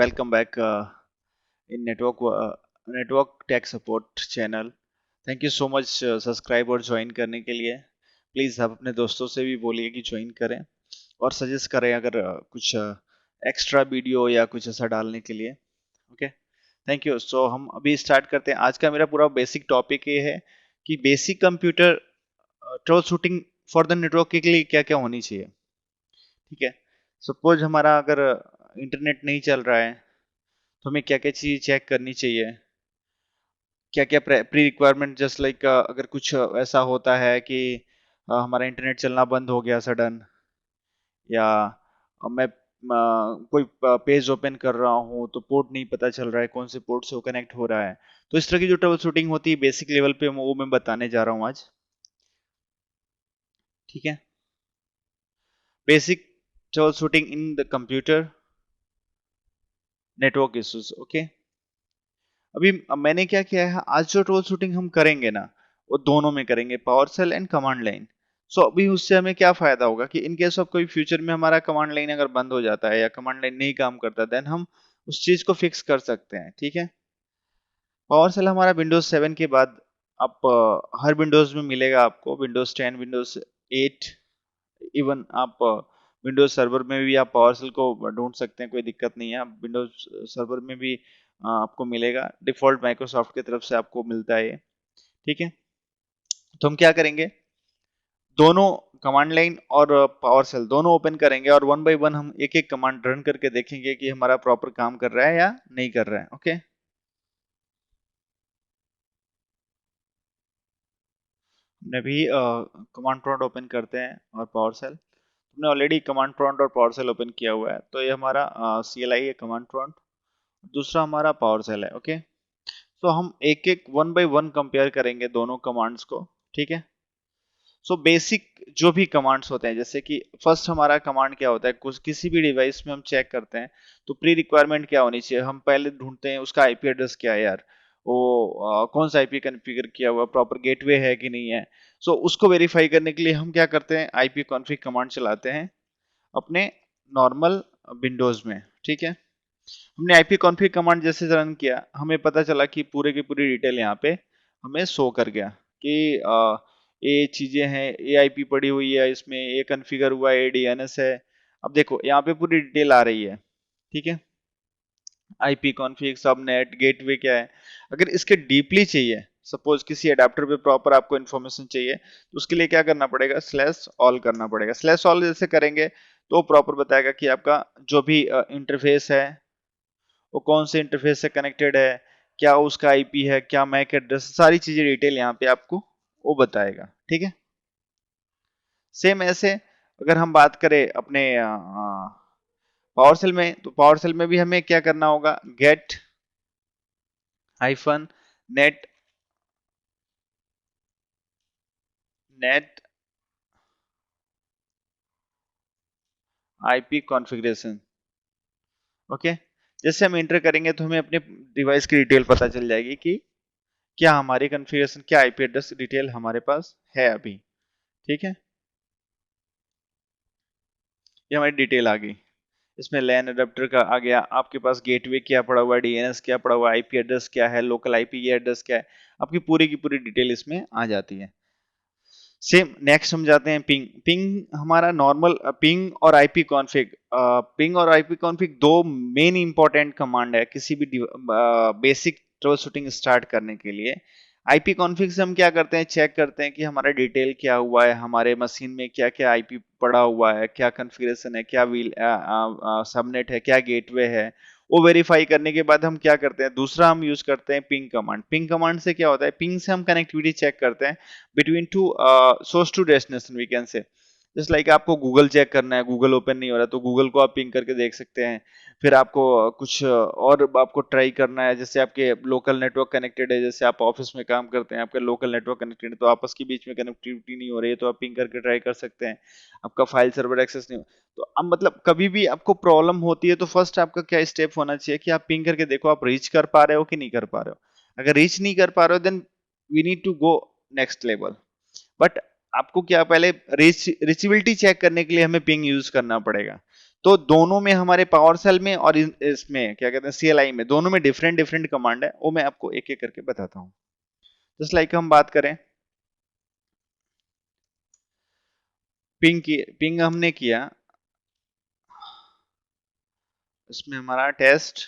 Welcome back in network tech support channel. Thank you so much subscribe और join करने के लिए। Please आप अपने दोस्तों से भी बोलिए कि ज्वाइन करें और सजेस्ट करें अगर कुछ एक्स्ट्रा वीडियो या कुछ ऐसा डालने के लिए। Okay, thank you. सो हम अभी स्टार्ट करते हैं। आज का मेरा पूरा बेसिक टॉपिक ये है कि basic computer trouble shooting for the network के लिए क्या क्या होनी चाहिए। ठीक है, सपोज हमारा अगर इंटरनेट नहीं चल रहा है तो हमें क्या क्या चीज़ चेक करनी चाहिए, क्या क्या प्री रिक्वायरमेंट, जस्ट लाइक अगर कुछ ऐसा होता है कि हमारा इंटरनेट चलना बंद हो गया सडन, या मैं कोई पेज ओपन कर रहा हूँ तो पोर्ट नहीं पता चल रहा है कौन से पोर्ट से वो कनेक्ट हो रहा है। तो इस तरह की जो ट्रबल शूटिंग होती है बेसिक लेवल पे वो मैं बताने जा रहा हूँ आज। ठीक है, basic trouble shooting in the computer network issues. Okay, अभी मैंने क्या किया है, आज जो ट्रबल शूटिंग हम करेंगे ना वो दोनों में करेंगे, power shell and command line. So अभी उससे हमें क्या फायदा होगा कि इन केस ऑफ कोई फ्यूचर में हमारा कमांड लाइन अगर बंद हो जाता है या कमांड लाइन नहीं काम करता, देन हम उस चीज को फिक्स कर सकते हैं। ठीक है, पावर सेल हमारा विंडोज 7 के बाद आप हर विंडोज में मिलेगा आपको, विंडोज 10, विंडोज 8, इवन आप विंडोज सर्वर में भी आप पावर सेल को ढूंढ सकते हैं, कोई दिक्कत नहीं है। आप विंडोज सर्वर में भी आपको मिलेगा, डिफॉल्ट माइक्रोसॉफ्ट की तरफ से आपको मिलता है ये। ठीक है, तो हम क्या करेंगे, दोनों कमांड लाइन और पावर सेल दोनों ओपन करेंगे और वन बाय वन हम एक एक कमांड रन करके देखेंगे कि हमारा प्रॉपर काम कर रहा है या नहीं कर रहा है। ओके, हमने भी कमांड प्रॉम्प्ट ओपन करते हैं और पावर सेल, हमने ऑलरेडी कमांड प्रॉम्प्ट और पावर सेल ओपन किया हुआ है, तो ये हमारा CLI है, कमांड प्रॉम्प्ट। दूसरा हमारा पावर सेल है। ओके, तो हम एक एक वन बाय वन कंपेयर करेंगे दोनों कमांड्स को। ठीक है, सो बेसिक जो भी कमांड्स होते हैं, जैसे कि फर्स्ट हमारा कमांड क्या होता है, कुछ किसी भी डिवाइस में हम चेक करते हैं तो प्री रिक्वायरमेंट क्या होनी चाहिए, हम पहले ढूंढते हैं उसका आईपी एड्रेस क्या है यार, वो कौन सा आईपी कॉन्फ़िगर किया हुआ, प्रॉपर गेटवे है कि नहीं है। सो उसको वेरीफाई करने के लिए हम क्या करते हैं, आईपी कॉन्फ़िग कमांड चलाते हैं अपने नॉर्मल विंडोज में। ठीक है, हमने आईपी कॉन्फ़िग कमांड जैसे रन किया, हमें पता चला कि पूरे की पूरी डिटेल यहाँ पे हमें शो कर गया कि ये चीजें हैं, ये आईपी पड़ी हुई है, इसमें ये कॉन्फ़िगर हुआ है, ये डीएनएस है। अब देखो यहाँ पे पूरी डिटेल आ रही है। ठीक है, आईपी कॉन्फ़िग, सबनेट, गेटवे क्या है। अगर इसके डीपली चाहिए, सपोज किसी अडेप्टर पे प्रॉपर आपको इन्फॉर्मेशन चाहिए, तो उसके लिए क्या करना पड़ेगा, स्लैश ऑल करना पड़ेगा। स्लैश ऑल जैसे करेंगे तो प्रॉपर बताएगा कि आपका जो भी इंटरफेस है वो कौन से इंटरफेस से कनेक्टेड है, क्या उसका आईपी है, क्या मैक एड्रेस, सारी चीजें डिटेल यहाँ पे आपको वो बताएगा। ठीक है, सेम ऐसे अगर हम बात करें अपने पावर सेल में, तो पावर सेल में भी हमें क्या करना होगा, get hyphen net net IP configuration. Okay, जैसे हम इंटर करेंगे तो हमें अपने डिवाइस की डिटेल पता चल जाएगी कि क्या हमारी कॉन्फ़िगरेशन, क्या आईपी एड्रेस डिटेल हमारे पास है अभी। ठीक है, ये हमारी डिटेल आ गई। इसमें लैन अडेप्टर का आ गया, आपके पास गेटवे क्या पड़ा हुआ है, डीएनएस क्या पड़ा हुआ है, आईपी एड्रेस क्या है, लोकल आईपी एड्रेस क्या है, आपकी पूरी की पूरी डिटेल इसमें आ जाती है। सेम नेक्स्ट हम जाते हैं पिंग। पिंग हमारा नॉर्मल पिंग और आईपी कॉन्फ़िग, पिंग और आईपी कॉन्फ़िग दो मेन इंपॉर्टेंट कमांड है किसी भी बेसिक ट्रबल शूटिंग स्टार्ट करने के लिए। आईपी कॉन्फ़िग से हम क्या करते हैं, चेक करते हैं कि हमारा डिटेल क्या हुआ है, हमारे मशीन में क्या क्या आईपी पड़ा हुआ है, क्या कॉन्फ़िगरेशन है, क्या व्हील सबनेट है, क्या गेटवे है। वो वेरीफाई करने के बाद हम क्या करते हैं, दूसरा हम यूज करते हैं पिंग कमांड। पिंग कमांड से क्या होता है, पिंग से हम कनेक्टिविटी चेक करते हैं between two source to destination, we can say. Just like आपको गूगल चेक करना है, गूगल ओपन नहीं हो रहा तो गूगल को आप पिंग करके देख सकते हैं। फिर आपको कुछ और आपको ट्राई करना है, जैसे आपके लोकल नेटवर्क कनेक्टेड है, जैसे आप ऑफिस में काम करते हैं, आपका लोकल नेटवर्क कनेक्टेड है तो आपस के बीच में कनेक्टिविटी नहीं हो रही है तो आप पिंग करके ट्राई कर सकते हैं। आपका फाइल सर्वर एक्सेस नहीं हो, तो अब मतलब कभी भी आपको प्रॉब्लम होती है तो फर्स्ट आपका क्या स्टेप होना चाहिए कि आप पिंग करके देखो आप रीच कर पा रहे हो कि नहीं कर पा रहे हो। अगर रीच नहीं कर पा रहे हो then we need to go next level. But आपको क्या, पहले रीचेबिलिटी चेक करने के लिए हमें पिंग यूज करना पड़ेगा। तो दोनों में हमारे पावर सेल में और इसमें क्या कहते हैं CLI में, दोनों में डिफरेंट डिफरेंट कमांड है, वो मैं आपको एक एक करके बताता हूँ। जस्ट लाइक हम बात करें पिंग की, पिंग हमने किया, इसमें हमारा test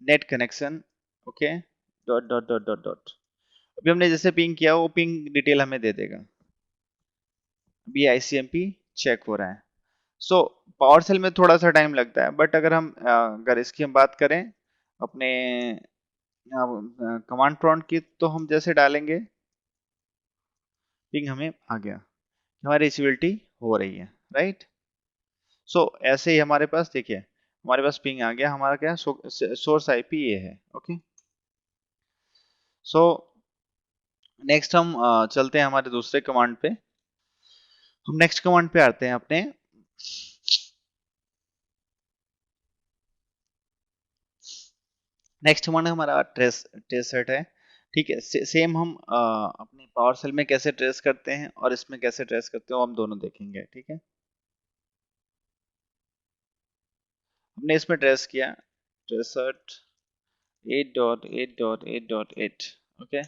net connection, okay, dot dot dot dot dot. अभी हमने जैसे पिंग किया, वो पिंग डिटेल हमें दे देगा। अभी ICMP चेक हो रहा है। सो पावर सेल में थोड़ा सा टाइम लगता है, बट अगर अगर इसकी हम बात करें अपने कमांड प्रॉम्प्ट की, तो हम जैसे डालेंगे पिंग हमें आ गया, हमारी रिचेबिलिटी हो रही है, राइट। सो ऐसे ही हमारे पास देखिए, हमारे पास पिंग आ गया, हमारा क्या सोर्स IP ये है, ओके। सो नेक्स्ट हम चलते हैं हमारे दूसरे कमांड पे। हम नेक्स्ट कमांड पे आते हैं अपने, नेक्स्ट कमांड हमारा ट्रेस ट्रेस सेट है, ठीक है। सेम हम अपने पावर सेल में कैसे ट्रेस करते हैं और इसमें कैसे ट्रेस करते हैं, वो हम दोनों देखेंगे, ठीक है। हमने इसमें ट्रेस किया ट्रेसट 8.8.8.8, ओके।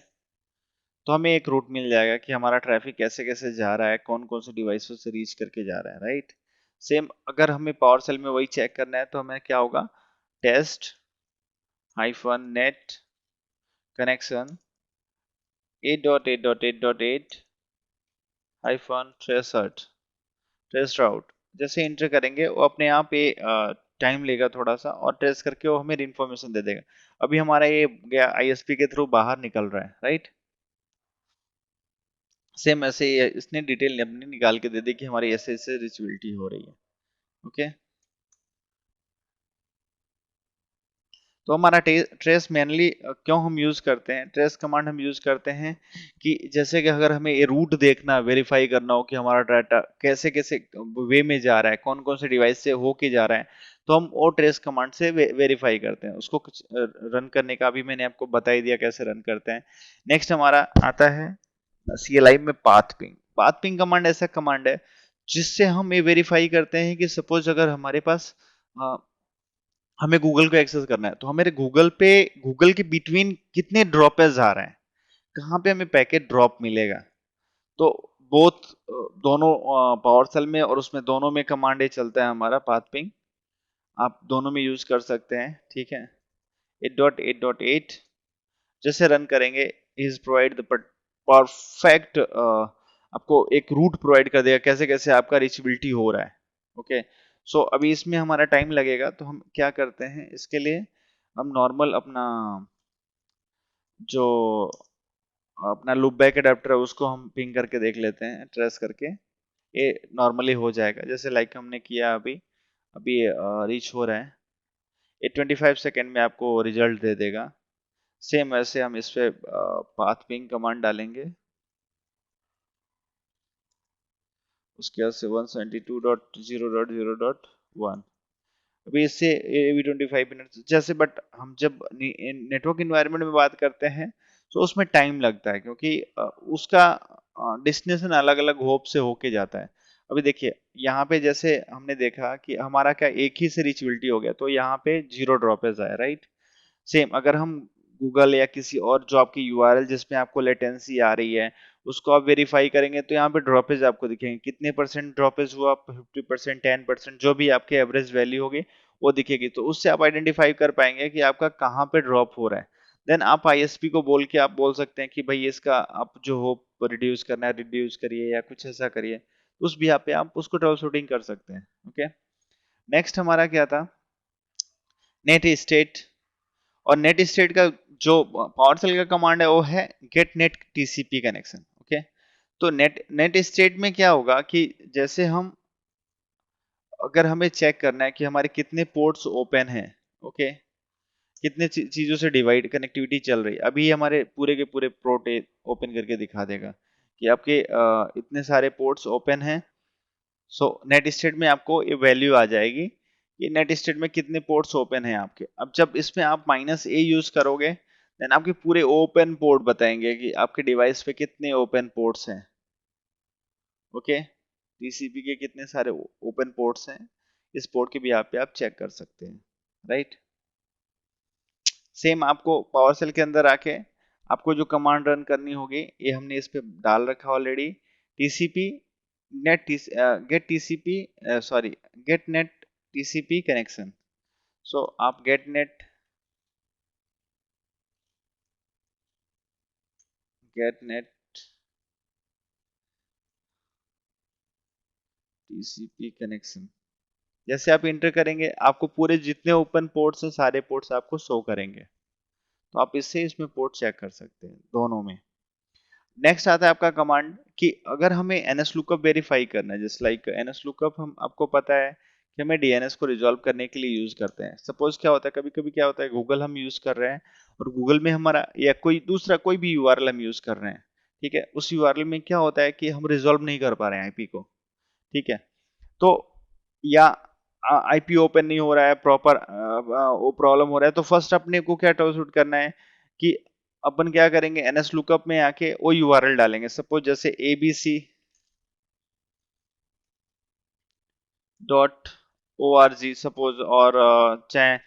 तो हमें एक रूट मिल जाएगा कि हमारा ट्रैफिक कैसे कैसे जा रहा है, कौन कौन से डिवाइसों से रीच करके जा रहा है, राइट। सेम अगर हमें पावर सेल में वही चेक करना है, तो हमें क्या होगा, test hyphen net connection 8.8.8.8 hyphen trace trace route, जैसे इंटर करेंगे वो अपने आप ये टाइम लेगा थोड़ा सा, और ट्रेस करके वो हमें इन्फॉर्मेशन दे देगा। अभी हमारा ये गया ISP के थ्रू बाहर निकल रहा है, राइट। सेम ऐसे ही इसने डिटेल अपनी निकाल के दे दी कि हमारी ऐसे ऐसे रिचेबिलिटी हो रही है, ओके। तो हमारा ट्रेस मेनली क्यों हम यूज करते हैं, ट्रेस कमांड हम यूज करते हैं कि जैसे कि अगर हमें ये रूट देखना, वेरीफाई करना हो कि हमारा डाटा कैसे कैसे वे में जा रहा है, कौन कौन से डिवाइस से होके जा रहा है, तो हम वो ट्रेस कमांड से वेरीफाई करते हैं उसको। कुछ रन करने का भी मैंने आपको बता ही दिया कैसे रन करते हैं। नेक्स्ट हमारा आता है CLI में path ping. Path ping command ऐसा कमांड है जिससे हम ये वेरीफाई करते हैं कि सपोज अगर हमारे पास हमें गूगल को एक्सेस करना है, तो हमें गूगल पे, गूगल के बिटवीन कितने ड्रॉपेज आ रहे हैं, कहाँ पे हमें पैकेट ड्रॉप मिलेगा। तो बोथ दोनों पावर सेल में और उसमें दोनों में कमांड ये चलता है हमारा पाथ पिंग, आप दोनों में यूज कर सकते हैं, ठीक है। 8.8.8 जैसे रन करेंगे, इज प्रोवाइड द परफेक्ट, आपको एक रूट प्रोवाइड कर देगा कैसे कैसे आपका रीचेबिलिटी हो रहा है, ओके। सो अभी इसमें हमारा टाइम लगेगा, तो हम क्या करते हैं इसके लिए, हम नॉर्मल अपना जो अपना लूप बैक अडेप्टर है उसको हम पिंग करके देख लेते हैं, ट्रेस करके ये नॉर्मली हो जाएगा, जैसे लाइक हमने किया अभी। अभी रीच हो रहा है, ये 25 सेकेंड में आपको रिजल्ट दे देगा। सेम वैसे हम इस पे पाथ पिंग कमांड डालेंगे, उसके बाद से 172.0.0.1। अभी इससे ये भी 25 मिनट जैसे, बट हम जब नेटवर्क इन्वायरमेंट में बात करते हैं तो उसमें टाइम लगता है, क्योंकि उसका डेस्टिनेशन अलग अलग होप से होके जाता है। अभी देखिए यहाँ पे जैसे हमने देखा कि हमारा क्या एक ही से रीचेबिलिटी हो गया, तो यहाँ पे 0 ड्रॉपेज आया, राइट। सेम अगर हम गूगल या किसी और जो आपकी URL जिसमें आपको लेटेंसी आ रही है, उसको आप वेरीफाई करेंगे, तो यहाँ पे ड्रॉपेज आपको दिखेंगे, कितने परसेंट ड्रॉपेज हुआ, 50%, 10%, जो भी आपके एवरेज वैल्यू होगी वो दिखेगी। तो उससे आप आइडेंटिफाई कर पाएंगे कि आपका कहाँ पे ड्रॉप हो रहा है। देन आप ISP को बोल के आप बोल सकते हैं कि भाई इसका आप जो हो रिड्यूस करना है रिड्यूस करिए, या कुछ ऐसा करिए, उस भी यहाँ पे आप उसको ट्रबल शूटिंग कर सकते हैं, ओके। नेक्स्ट हमारा क्या था, नेट स्टेट। और नेट स्टेट का जो पावर सेल का कमांड है वो है get net TCP connection, okay. तो नेट नेट स्टेट में क्या होगा कि जैसे हम अगर हमें चेक करना है कि हमारे कितने पोर्ट्स ओपन हैं, ओके, कितने चीजों से डिवाइड कनेक्टिविटी चल रही है, अभी हमारे पूरे के पूरे पोर्ट ओपन करके दिखा देगा कि आपके इतने सारे पोर्ट्स ओपन हैं। सो नेट स्टेट में आपको ये वैल्यू आ जाएगी कि नेट स्टेट में कितने पोर्ट्स ओपन हैं आपके। अब जब इसमें आप -a यूज करोगे, देन आपके पूरे ओपन पोर्ट बताएंगे कि आपके डिवाइस पे कितने ओपन पोर्ट्स हैं, ओके, टीसीपी के कितने सारे ओपन पोर्ट्स हैं, इस पोर्ट के भी यहाँ पे आप चेक कर सकते हैं, राइट। सेम आपको पावर सेल के अंदर आके आपको जो कमांड रन करनी होगी ये हमने इस पे डाल रखा already, TCP net get TCP sorry get net TCP connection. So आप गेट नेट टीसीपी कनेक्शन जैसे आप इंटर करेंगे आपको पूरे जितने ओपन पोर्ट्स हैं सारे पोर्ट्स आपको शो करेंगे, तो आप इससे इसमें पोर्ट चेक कर सकते हैं दोनों में। नेक्स्ट आता है आपका कमांड कि अगर हमें एनएस लुकअप वेरीफाई करना है, जस्ट लाइक एनएस लुकअप हम आपको पता है कि हमें डीएनएस को रिजॉल्व करने के लिए यूज करते हैं। सपोज क्या होता है, कभी कभी क्या होता है गूगल हम यूज कर रहे हैं और गूगल में हमारा या कोई दूसरा कोई भी यूआरएल हम यूज कर रहे हैं, ठीक है, उस यूआरएल में क्या होता है कि हम रिजॉल्व नहीं कर पा रहे हैं आईपी को, ठीक है, तो या आईपी ओपन नहीं हो रहा है प्रॉपर, वो प्रॉब्लम हो रहा है, तो फर्स्ट अपने को क्या ट्रबल करना है कि अपन क्या करेंगे एनएस लुकअप में आके वो यूआरएल डालेंगे, सपोज जैसे abc dot O R G suppose, और चाहे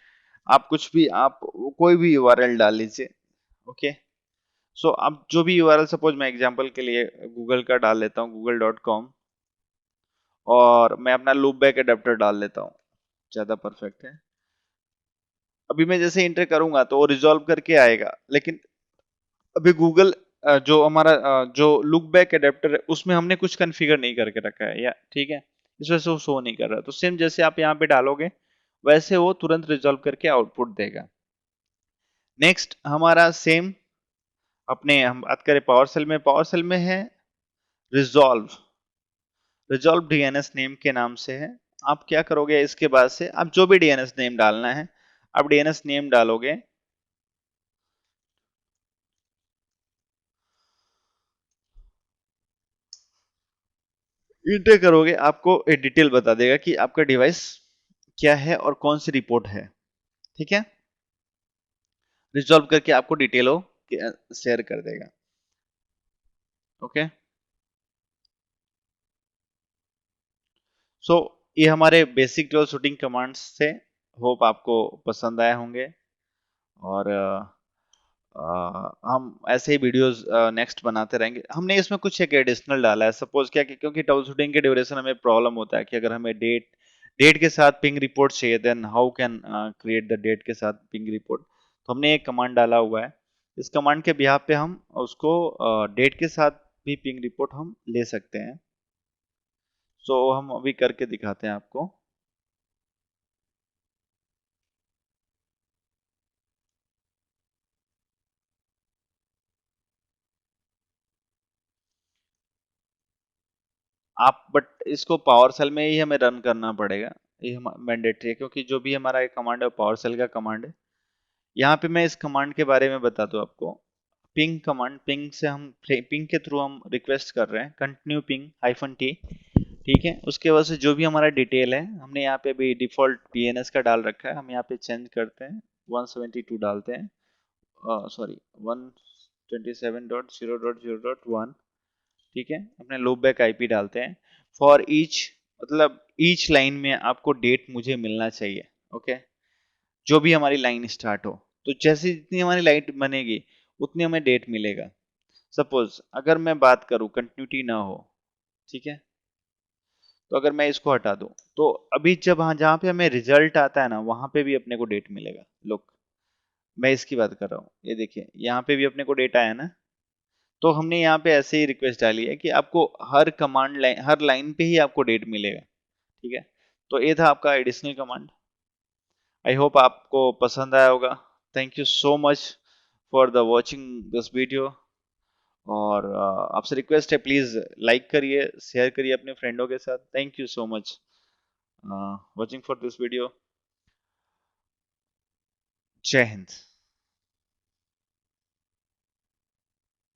आप कुछ भी आप कोई भी यूआरएल डाल लीजिए, ओके। सो अब जो भी यूआरएल सपोज मैं एग्जांपल के लिए गूगल का डाल लेता हूँ google.com, और मैं अपना लूप बैक एडेप्टर डाल लेता हूँ, ज्यादा परफेक्ट है। अभी मैं जैसे इंटर करूंगा तो वो रिजॉल्व करके आएगा, लेकिन अभी गूगल जो हमारा जो लुक बैक एडेप्टर है उसमें हमने कुछ कॉन्फ़िगर नहीं करके रखा है, या ठीक है, इस वजह से वो शो नहीं कर रहा। तो सेम जैसे आप यहाँ पे डालोगे वैसे वो तुरंत रिजॉल्व करके आउटपुट देगा। नेक्स्ट हमारा सेम अपने हम बात करें पावर सेल में, पावर सेल में है रिजॉल्व, रिजॉल्व डीएनएस नेम के नाम से है। आप क्या करोगे इसके बाद से आप जो भी डीएनएस नेम डालना है आप डीएनएस नेम डालोगे, इंटर करोगे आपको एक डिटेल बता देगा कि आपका डिवाइस क्या है और कौन सी रिपोर्ट है, ठीक है, रिजॉल्व करके आपको डिटेल शेयर कर देगा, ओके। सो ये हमारे बेसिक ट्रबल शूटिंग कमांड्स से, होप आपको पसंद आए होंगे, और हम ऐसे ही वीडियोस नेक्स्ट बनाते रहेंगे। हमने इसमें कुछ एक एडिशनल डाला है, सपोज क्या कि क्योंकि ट्रबल शूटिंग के ड्यूरेशन हमें प्रॉब्लम होता है कि अगर हमें डेट डेट के साथ पिंग रिपोर्ट चाहिए, then how can create the date के साथ पिंग रिपोर्ट, तो हमने एक कमांड डाला हुआ है। इस कमांड के बिहाफ पे हम उसको डेट के साथ भी पिंग रिपोर्ट हम ले सकते हैं। सो हम अभी करके दिखाते हैं आपको। आप बट इसको पावर सेल में ही हमें रन करना पड़ेगा, ये हम मैंडेटरी है, क्योंकि जो भी हमारा एक कमांड है पावर सेल का कमांड है। यहाँ पे मैं इस कमांड के बारे में बता दूं आपको, पिंग कमांड, पिंग से हम पिंग के थ्रू हम रिक्वेस्ट कर रहे हैं कंटिन्यू पिंग -t, ठीक है। उसके बाद से जो भी हमारा डिटेल है हमने यहाँ पे भी डिफॉल्ट डीएनएस का डाल रखा है, हम यहाँ पे चेंज करते हैं 172 डालते हैं, सॉरी 127.0.0.1, ठीक है, अपने लूप बैक आईपी डालते हैं। फॉर ईच मतलब ईच लाइन में आपको डेट मुझे मिलना चाहिए, ओके, जो भी हमारी लाइन स्टार्ट हो, तो जैसे जितनी हमारी लाइन बनेगी उतनी हमें डेट मिलेगा। सपोज अगर मैं बात करूं कंटिन्यूटी ना हो, ठीक है, तो अगर मैं इसको हटा दूं तो अभी जब हाँ जहां पे हमें रिजल्ट आता है ना वहां पे भी अपने को डेट मिलेगा। लुक, मैं इसकी बात कर रहा हूँ, ये देखिए यहाँ पे भी अपने को डेट आया ना, तो हमने यहाँ पे ऐसे ही रिक्वेस्ट डाली है कि आपको हर कमांड लाइन हर लाइन पे ही आपको डेट मिलेगा, ठीक है। तो ये था आपका एडिशनल कमांड। आई होप आपको पसंद आया होगा। Thank you so much for the watching this video, और आपसे रिक्वेस्ट है प्लीज लाइक करिए, शेयर करिए अपने फ्रेंडों के साथ। Thank you so much watching for this video. जय हिंद।